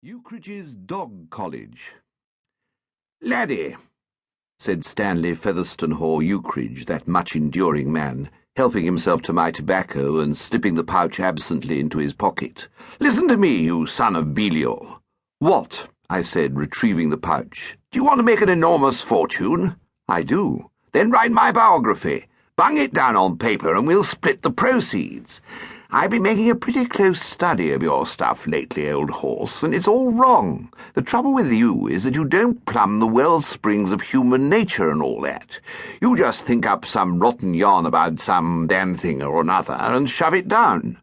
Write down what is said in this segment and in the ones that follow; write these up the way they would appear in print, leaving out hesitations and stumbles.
Ukridge's Dog College. "Laddie," said Stanley Featherstonehaugh Ukridge, that much-enduring man, helping himself to my tobacco and slipping the pouch absently into his pocket. "Listen to me, you son of Belial." "What?" I said, retrieving the pouch. "Do you want to make an enormous fortune?" "I do." "Then write my biography. Bung it down on paper and we'll split the proceeds. I've been making a pretty close study of your stuff lately, old horse, and it's all wrong. The trouble with you is that you don't plumb the well springs of human nature and all that. You just think up some rotten yarn about some damn thing or another and shove it down.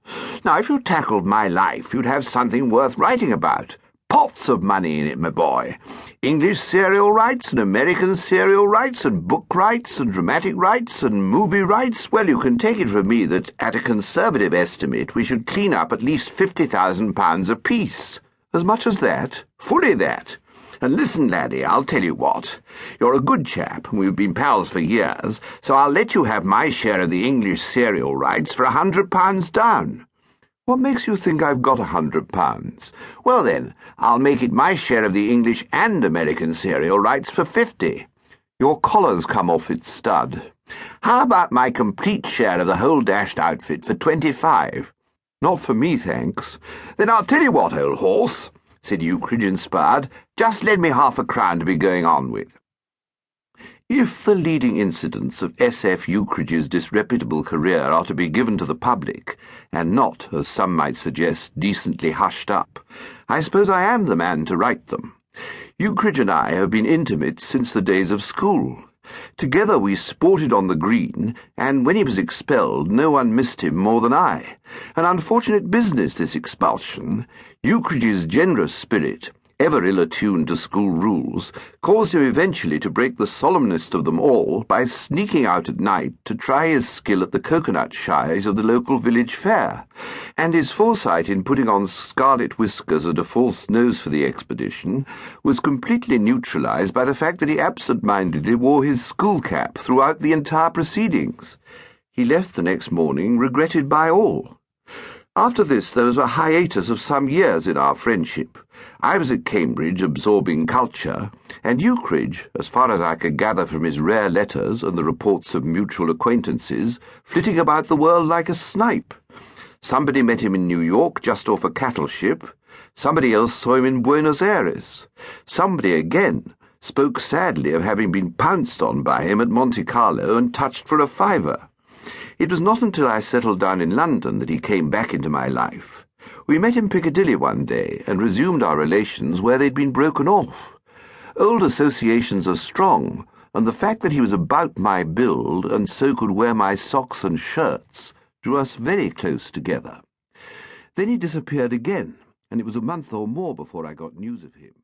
Now, if you tackled my life, you'd have something worth writing about. Pots of money in it, my boy. English serial rights and American serial rights and book rights and dramatic rights and movie rights. Well, you can take it from me that at a conservative estimate we should clean up at least £50,000 apiece. As much as that? Fully that. And listen, laddie, I'll tell you what. You're a good chap, and we've been pals for years, so I'll let you have my share of the English serial rights for £100 down. What makes you think I've got £100? Well then, I'll make it my share of the English and American serial rights for 50. Your collar's come off its stud. How about my complete share of the whole dashed outfit for 25? Not for me, thanks. Then I'll tell you what, old horse, said Ukridge, inspired. Just lend me £50 to be going on with. If the leading incidents of S.F. Ukridge's disreputable career are to be given to the public, and not, as some might suggest, decently hushed up, I suppose I am the man to write them. Ukridge and I have been intimate since the days of school. Together we sported on the green, and when he was expelled, no one missed him more than I. An unfortunate business, this expulsion. Ukridge's generous spirit, ever ill-attuned to school rules, caused him eventually to break the solemnest of them all by sneaking out at night to try his skill at the coconut shies of the local village fair, and his foresight in putting on scarlet whiskers and a false nose for the expedition was completely neutralized by the fact that he absent-mindedly wore his school cap throughout the entire proceedings. He left the next morning regretted by all. After this there was a hiatus of some years in our friendship. I was at Cambridge absorbing culture, and Ukridge, as far as I could gather from his rare letters and the reports of mutual acquaintances, flitting about the world like a snipe. Somebody met him in New York just off a cattle ship. Somebody else saw him in Buenos Aires. Somebody again spoke sadly of having been pounced on by him at Monte Carlo and touched for a fiver. It was not until I settled down in London that he came back into my life. We met in Piccadilly one day and resumed our relations where they'd been broken off. Old associations are strong, and the fact that he was about my build and so could wear my socks and shirts drew us very close together. Then he disappeared again, and it was a month or more before I got news of him.